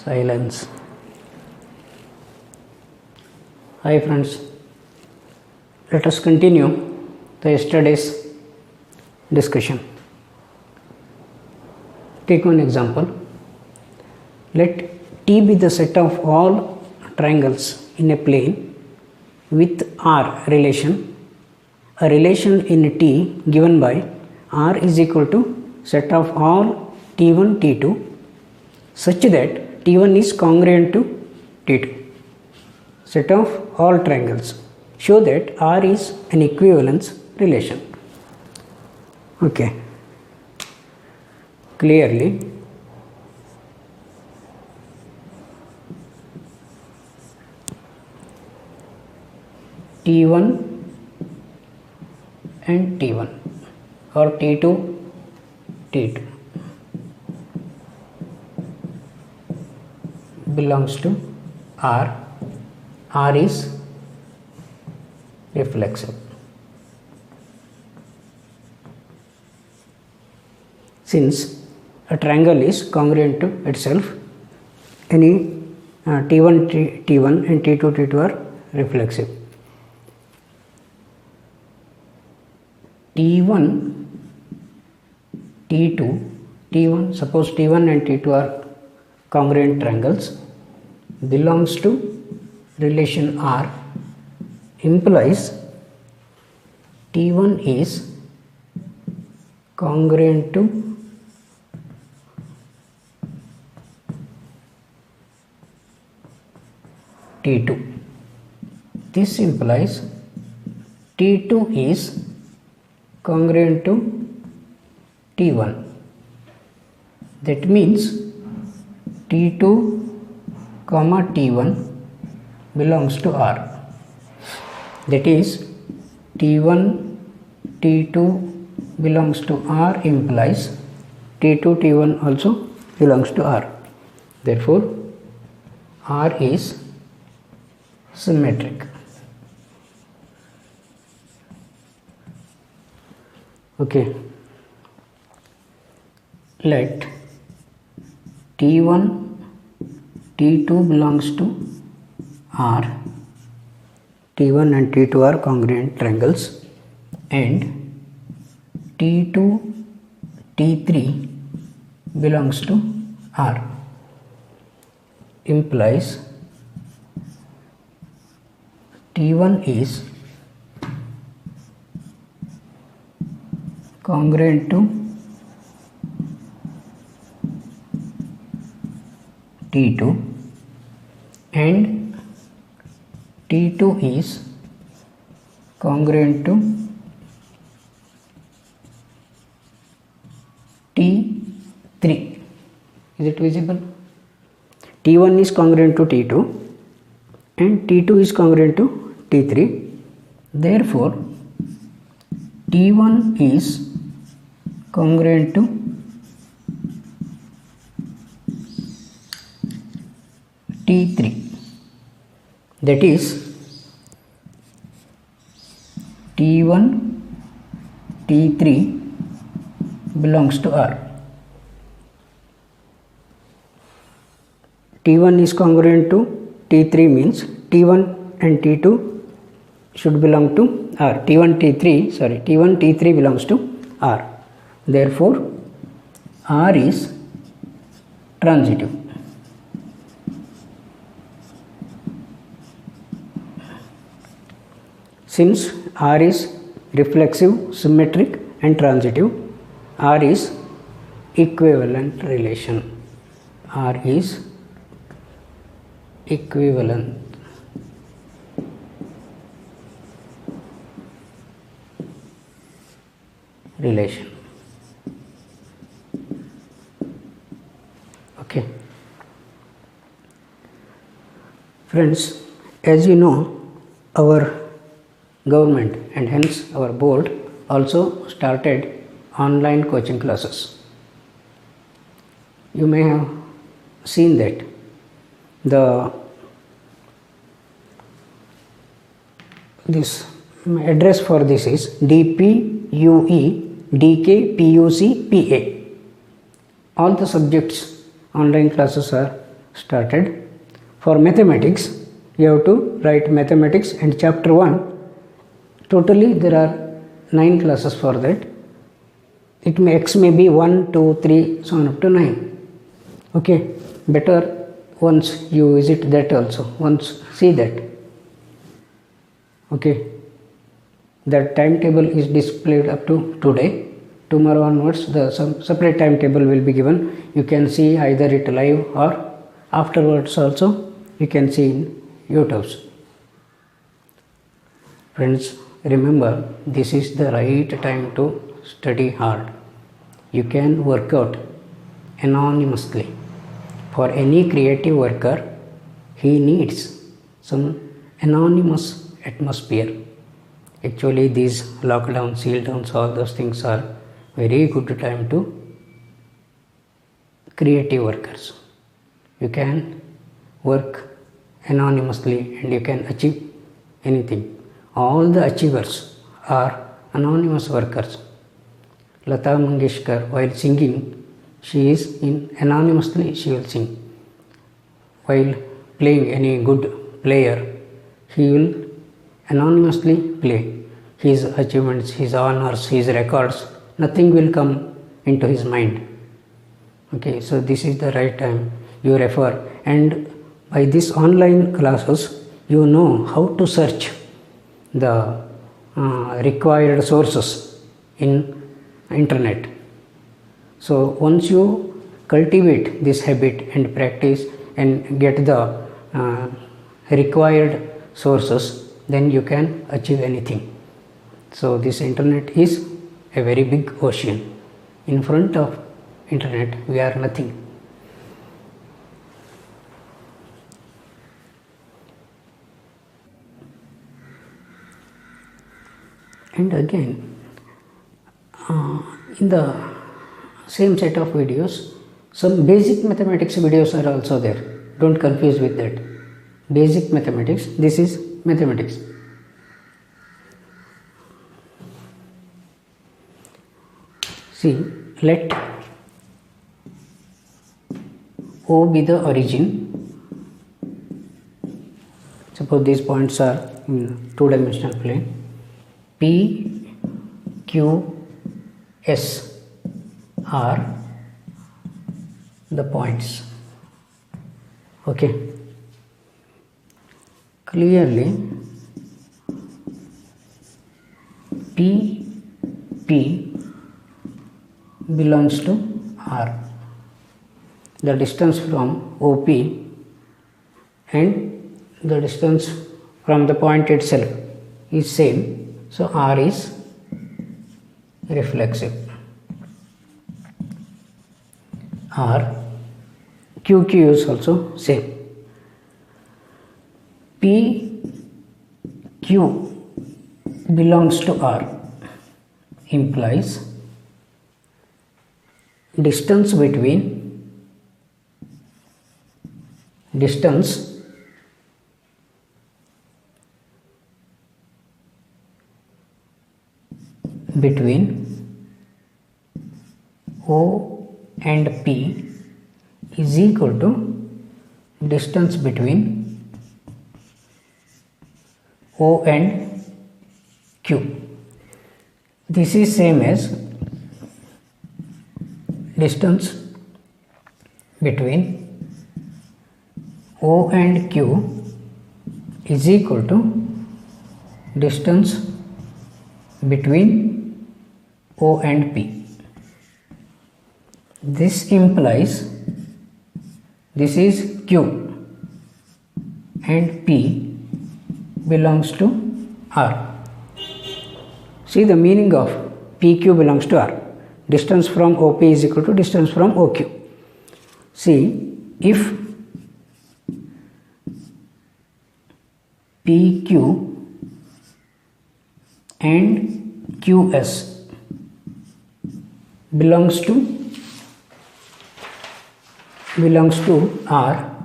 Silence. Hi friends, let us continue the yesterday's discussion. Take one example. Let T be the set of all triangles in a plane with R relation. A relation in T given by R is equal to set of all T1, T2 such that T1 is congruent to T2. Set of all triangles. Show that R is an equivalence relation. Okay. Clearly, T1 and T1 or T2, T2 belongs to R. R is reflexive. Since a triangle is congruent to itself, any T1, T1 and T2, T2 are reflexive. T1, T2, T1, suppose T1 and T2 are congruent triangles, belongs to relation R, implies T1 is congruent to T2. This implies T2 is congruent to T1. That means T2, T1 belongs to R. That is T1, T2 belongs to R implies T2, T1 also belongs to R. Therefore, R is symmetric. Okay. Let T1, T2 belongs to R. T1 and T2 are congruent triangles and T2, T3 belongs to R. Implies T1 is congruent to T2 and T2 is congruent to T3. Is it visible? T1 is congruent to T2 and T2 is congruent to T3. Therefore, T1 is congruent to T3. That is T1, T3 belongs to R. T1 is congruent to T3 means T1 and T2 should belong to R. T1, T3 belongs to R. Therefore, R is transitive. Since R is reflexive, symmetric and transitive, R is equivalent relation. R is equivalent relation. Okay. Friends, as you know, our government and hence our board also started online coaching classes. You may have seen that this address for this is DPUE DKPUC PA. All the subjects online classes are started. For mathematics, you have to write mathematics and chapter 1. Totally there are 9 classes for that. X may be 1, 2, 3, so on up to 9. Okay, better once you visit that also, once see that. Okay, that timetable is displayed up to today. Tomorrow onwards the separate timetable will be given. You can see either it live or afterwards also you can see in YouTube. Friends, remember, this is the right time to study hard. You can work out anonymously. For any creative worker, he needs some anonymous atmosphere. Actually, these lockdowns, seal downs, all those things are very good time to creative workers. You can work anonymously and you can achieve anything. All the achievers are anonymous workers. Lata Mangeshkar, while singing, she is anonymously she will sing. While playing any good player, he will anonymously play. His achievements, his honors, his records, nothing will come into his mind. Okay, so this is the right time you refer, and by this online classes you know how to search the required sources in internet. So once you cultivate this habit and practice and get the required sources, then you can achieve anything. So this internet is a very big ocean. In front of internet we are nothing. And again, in the same set of videos, some basic mathematics videos are also there. Don't confuse with that. Basic mathematics, this is mathematics. See, let O be the origin. Suppose these points are in two-dimensional plane. P, Q, S are the points. Okay. Clearly, P belongs to R. The distance from OP and the distance from the point itself is same. So R is reflexive. R, QQ is also same. P, Q belongs to R implies distance between O and P is equal to distance between O and Q. This is same as distance between O and Q is equal to distance between O and P. This implies this is Q and P belongs to R. See the meaning of PQ belongs to R. Distance from OP is equal to distance from OQ. See, if PQ and QS belongs to R,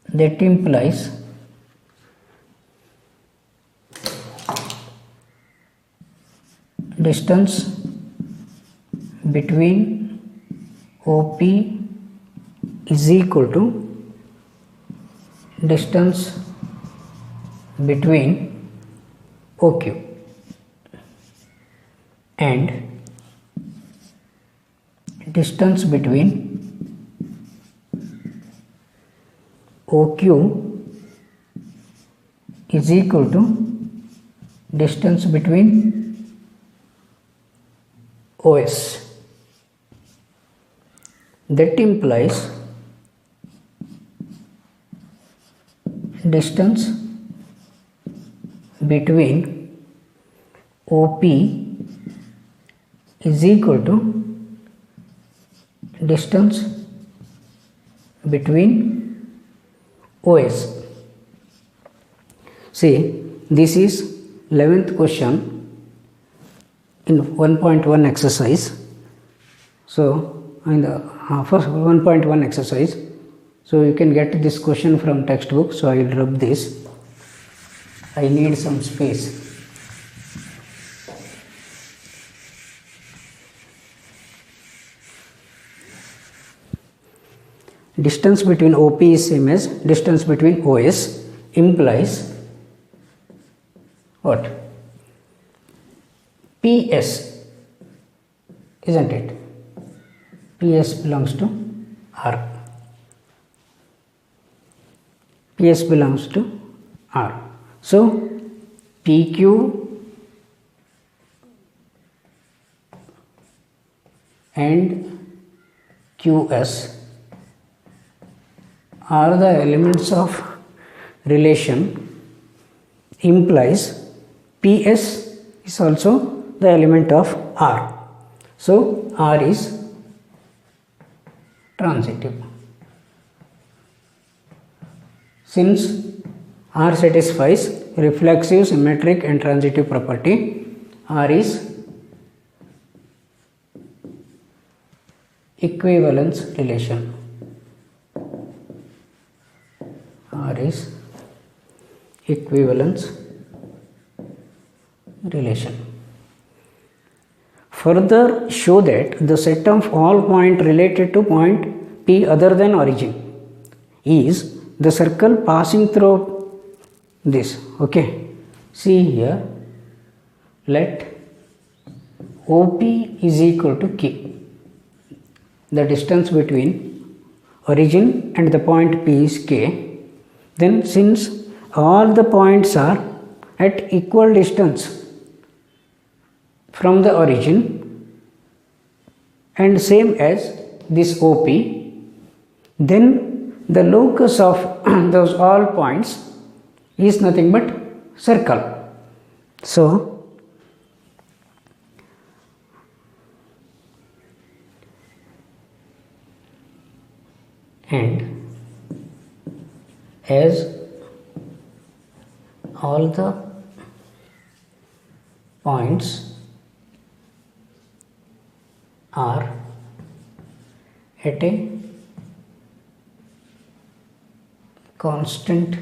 that implies distance between OP is equal to distance between OQ and distance between OQ is equal to distance between OS. That implies distance between OP is equal to distance between OS. See, this is 11th question in 1.1 exercise. So in the first 1.1 exercise, so you can get this question from textbook. So I will rub this. I need some space. Distance between OP is same as distance between OS, implies what? PS, isn't it? PS belongs to R. PS belongs to R. So PQ and QS are the elements of relation, implies PS is also the element of R. So R is transitive. Since R satisfies reflexive, symmetric and transitive property, R is equivalence relation. R is equivalence relation. Further show that the set of all points related to point P other than origin is the circle passing through this. Okay, see here, let OP is equal to Q, the distance between origin and the point P is K. Then since all the points are at equal distance from the origin and same as this OP, then the locus of those all points is nothing but circle. So and as all the points are at a constant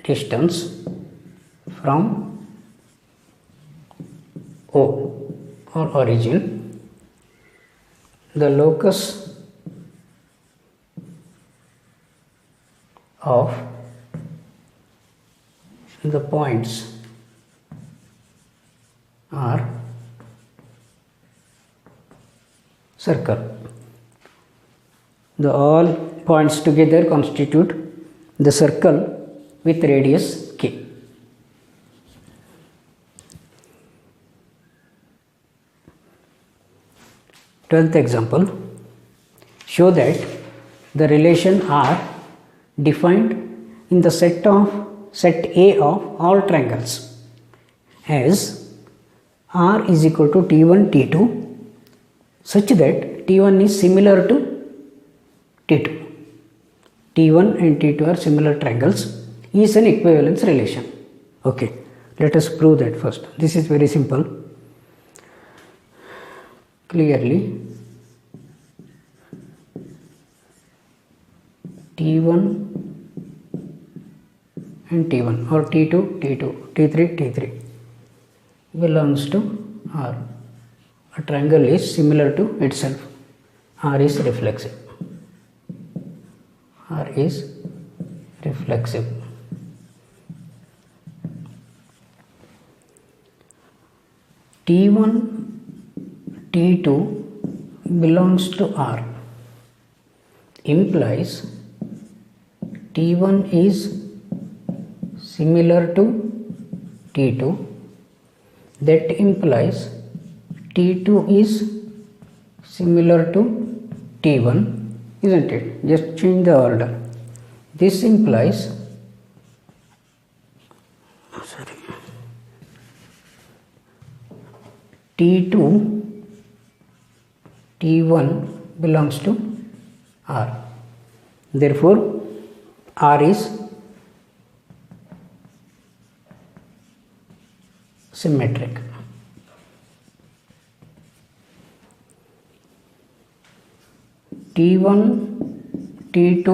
distance from O or origin, the locus of the points are circle. The all points together constitute the circle with radius K. Twelfth example, show that the relation R defined in the set A of all triangles as R is equal to T1 T2 such that T1 is similar to T2. T1 and T2 are similar triangles is an equivalence relation. Okay, let us prove that first. This is very simple. Clearly T1 and T1 or T2, T2, T3, T3 belongs to R. A triangle is similar to itself. R is reflexive. R is reflexive. T1, T2 belongs to R implies T1 is similar to T2. That implies T2 is similar to T1, isn't it? Just change the order. This implies T2, T1 belongs to R. Therefore, R is symmetric. T1, T2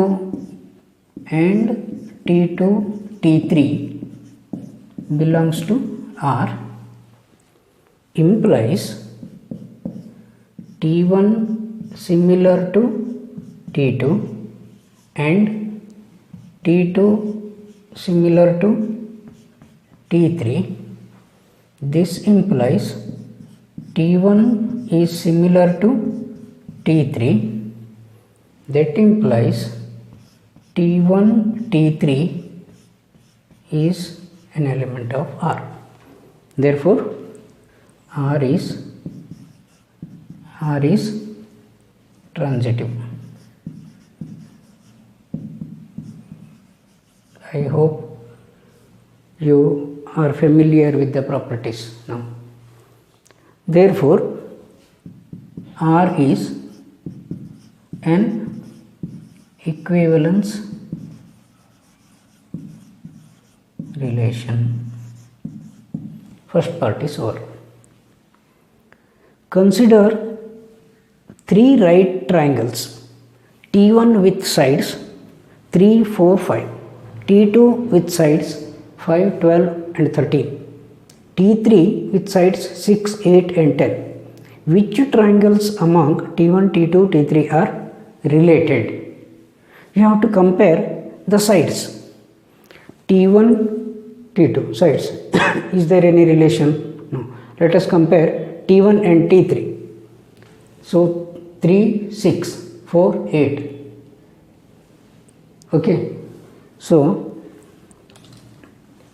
and T2, T3 belongs to R implies T1 similar to T2 and T2 similar to T3. This implies T1 is similar to T3. That implies T1, T3 is an element of R. Therefore, R is transitive. I hope you are familiar with the properties now. Therefore, R is an equivalence relation. First part is over. Consider three right triangles, T1 with sides 3, 4, 5, T2 with sides 5, 12 and 13, T3 with sides 6, 8 and 10. Which triangles among T1, T2, T3 are related? You have to compare the sides. T1, T2 sides. Is there any relation? No. Let us compare T1 and T3. So 3, 6, 4, 8. Okay. So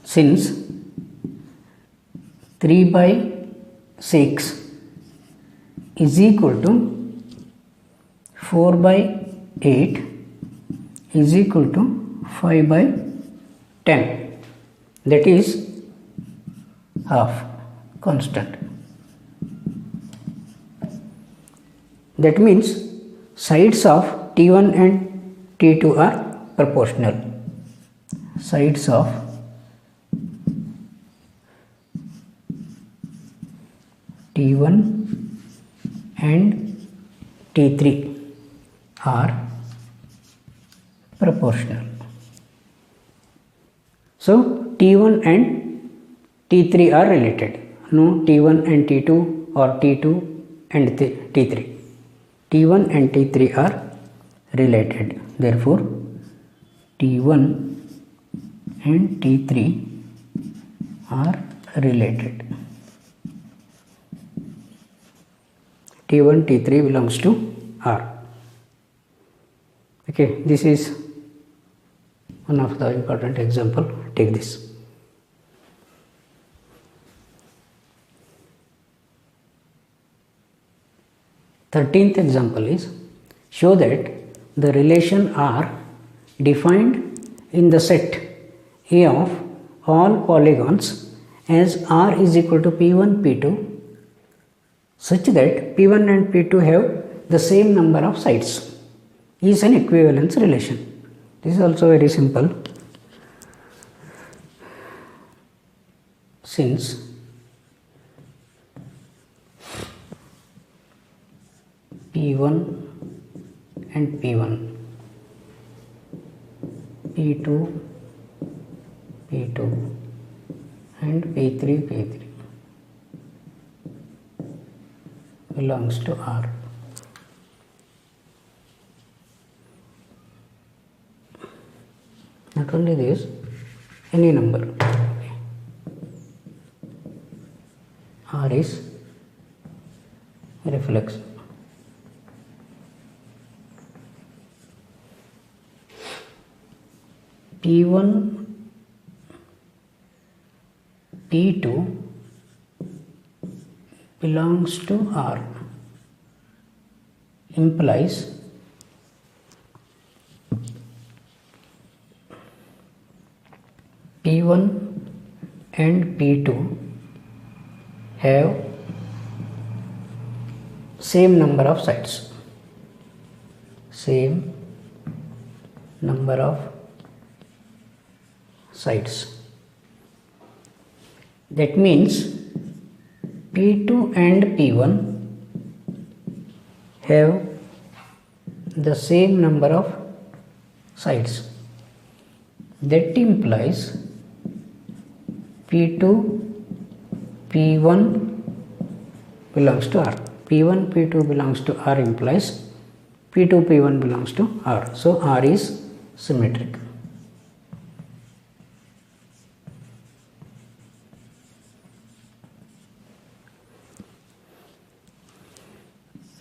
since 3 by 6 is equal to 4 by 8 is equal to 5 by 10, that is half constant. That means sides of T1 and T2 are proportional. Sides of T1 and T3 are proportional. So T1 and T3 are related. No T1 and T2 or T2 and T3. T1 and T3 are related. Therefore, T1 and T3 are related. T1, T3 belongs to R. Okay, this is one of the important example. Take this. 13th example is, show that the relation R defined in the set A of all polygons as R is equal to P1, P2 such that P1 and P2 have the same number of sides is an equivalence relation. This is also very simple. Since P1 and P1 P2 P2 and P3 P3 belongs to R. Not only this, any number R is reflex. P1 P2 belongs to R implies P1 and P2 have same number of sides. Same number of sides. That means P2 and P1 have the same number of sides. That implies P2 P1 belongs to R. P1 P2 belongs to R implies P2 P1 belongs to R. So R is symmetric.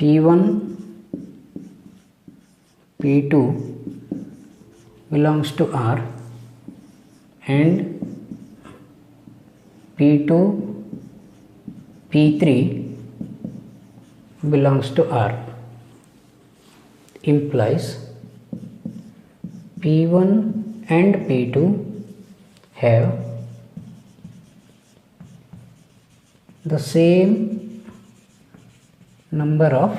P1 P2 belongs to R and P2 P3 belongs to R implies P1 and P2 have the same number of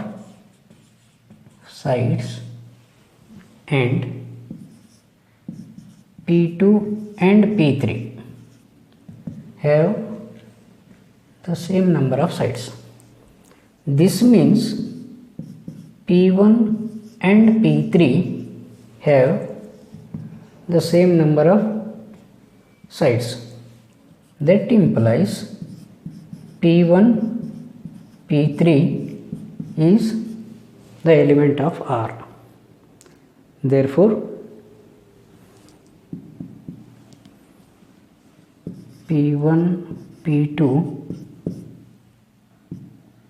sides and P2 and P3 have the same number of sides. This means P1 and P3 have the same number of sides. That implies P1 P3 is the element of R. Therefore, P1 P2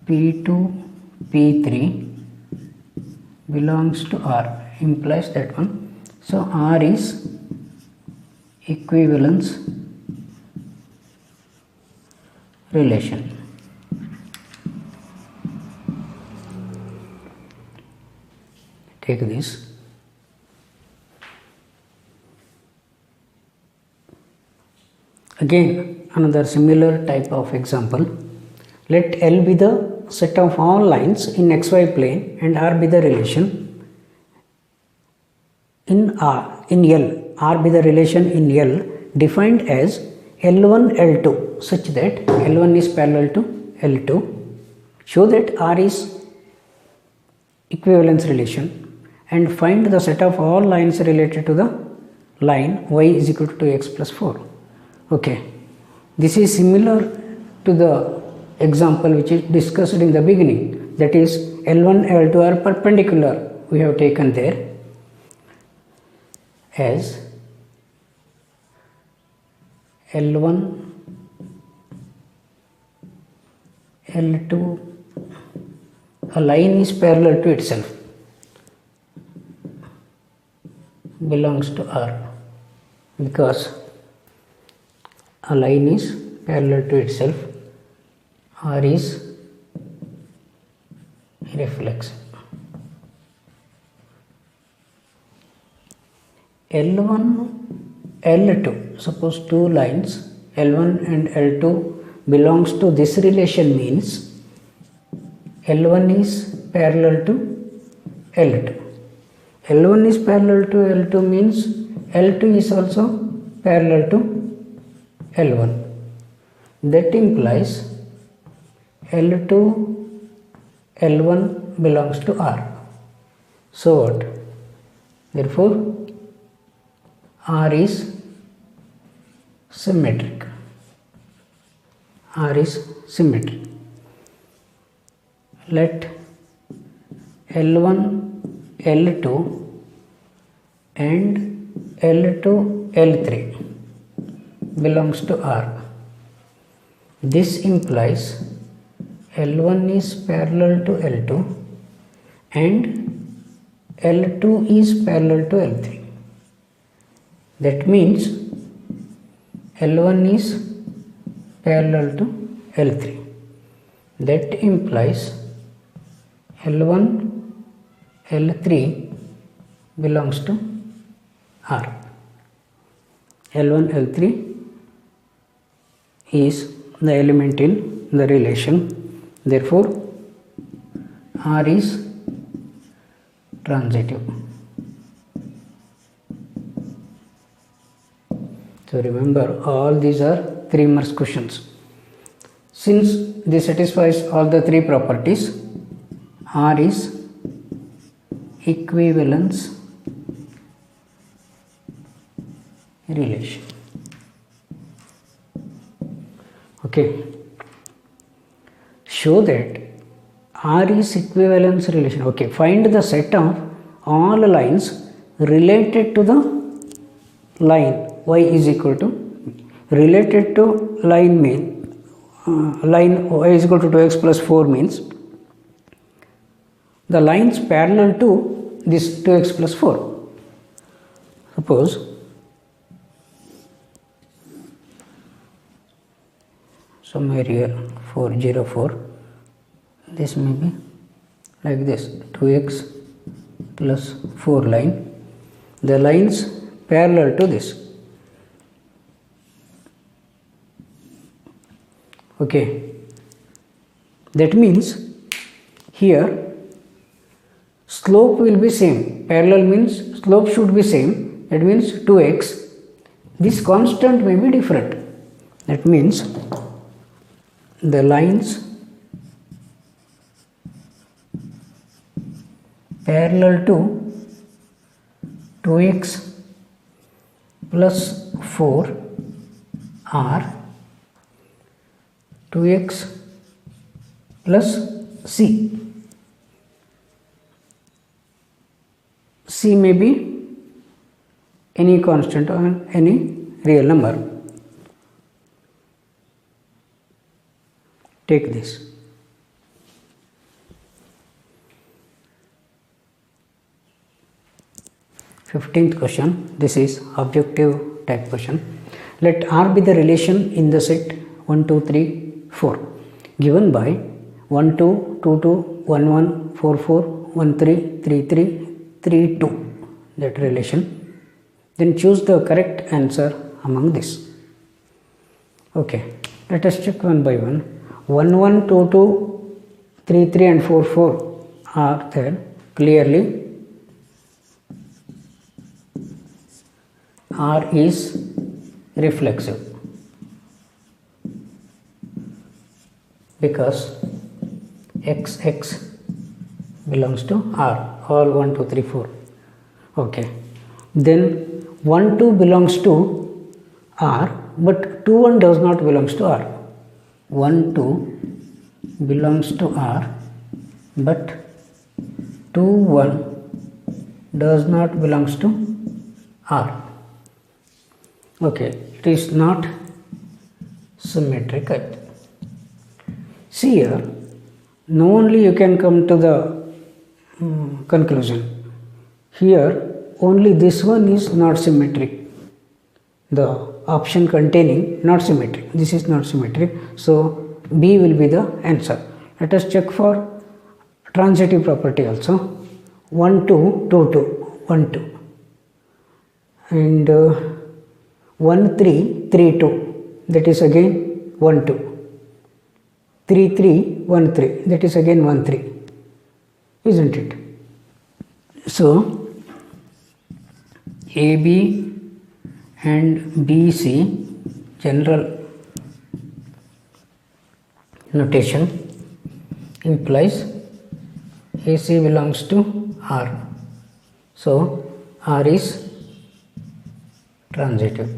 P2 P3 belongs to R implies that one. So R is equivalence relation. Take this. Again, another similar type of example. Let L be the set of all lines in xy plane and R be the relation in L. R be the relation in L defined as L1 L2 such that L1 is parallel to L2. Show that R is equivalence relation and find the set of all lines related to the line y is equal to 2x plus 4. Okay, this is similar to the example which is discussed in the beginning, that is L1 L2 are perpendicular. We have taken there as L1 L2, a line is parallel to itself, belongs to R because a line is parallel to itself. R is reflex. L1 L2, suppose two lines L1 and L2 belongs to this relation means L1 is parallel to L2. L1 is parallel to L2 means L2 is also parallel to L1. That implies L2 L1 belongs to R. So what? Therefore R is symmetric. R is symmetric. Let L1, L2 and L2, L3 belongs to R. This implies L1 is parallel to L2 and L2 is parallel to L3. That means L1 is parallel to L3. That implies L1, L3 belongs to R. L1, L3 is the element in the relation. Therefore, R is transitive. So remember, all these are 3 marks questions. Since this satisfies all the 3 properties, R is equivalence relation. Okay. Show that R is equivalence relation. Okay. Find the set of all lines related to the line y is equal to related to line mean line y is equal to 2x plus 4 means the lines parallel to this 2x plus 4. Suppose somewhere here 404, this may be like this 2x plus 4 line, the lines parallel to this. Okay, that means here slope will be same. Parallel means slope should be same. That means 2x. This constant may be different. That means the lines parallel to 2x plus 4 are 2x plus c. C may be any constant or any real number. Take this. Fifteenth question. This is objective type question. Let R be the relation in the set 1, 2, 3, 4 given by 1, 2, 2, 2, 1, 1, 4, 4, 1, 3, 3, 3, 3, 2, that relation. Then choose the correct answer among this. Okay, let us check one by one. 1, 1, 2, 2, 3, 3 and 4, 4 are there clearly. R is reflexive because x belongs to R, all 1, 2, 3, 4. Okay, then 1, 2 belongs to R, but 2, 1 does not belongs to R. 1, 2 belongs to R, but 2, 1 does not belongs to R. Okay, it is not symmetric. See here, now only you can come to the conclusion. Here only this one is not symmetric. The option containing not symmetric. This is not symmetric. So B will be the answer. Let us check for transitive property also. 1, 2, 2, 2, 1, 2. And 1, 3, 3, 2. That is again 1, 2. 3, 3, 1, 3. That is again 1, 3. Isn't it? So AB and BC general notation implies AC belongs to R. So R is transitive.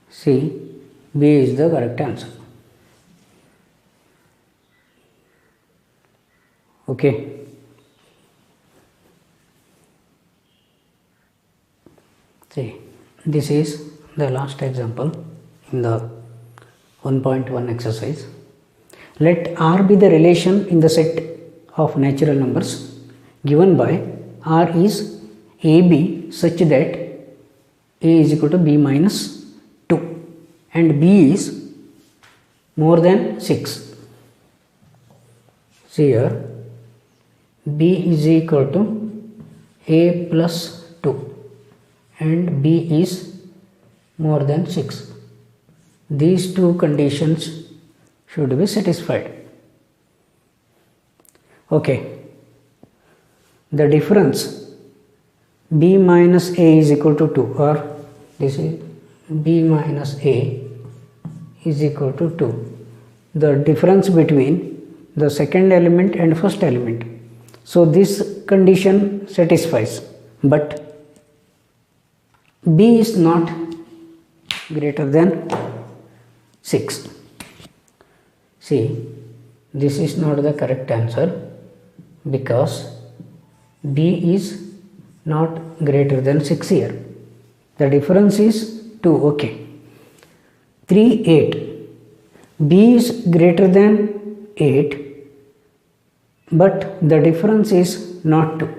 C. B is the correct answer. Okay. See, this is the last example in the 1.1 exercise. Let R be the relation in the set of natural numbers given by R is AB such that A is equal to B minus 2 and B is more than 6. See here, B is equal to A plus 2 and B is more than 6. These two conditions should be satisfied. Okay, the difference B minus A is equal to 2, or this is B minus A is equal to 2. The difference between the second element and first element. So this condition satisfies, but B is not greater than 6. See, this is not the correct answer because B is not greater than 6 here. The difference is 2. Okay. 3, 8. B is greater than 8, but the difference is not 2.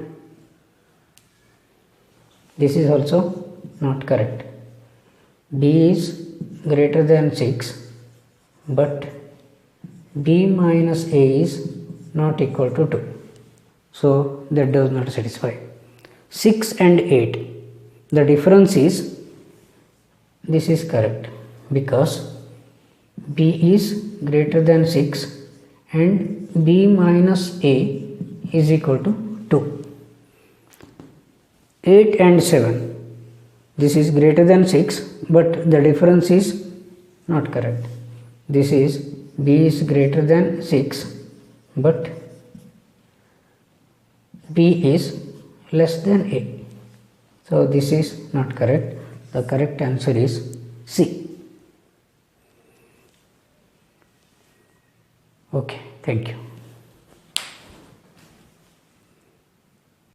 This is also not correct. B is greater than 6, but B minus A is not equal to 2. So that does not satisfy. 6 and 8. The difference is, this is correct because B is greater than 6 and B minus A is equal to 2. 8 and 7. This is greater than 6, but the difference is not correct. This is B is greater than 6, but B is less than A. So this is not correct. The correct answer is C. Okay, thank you.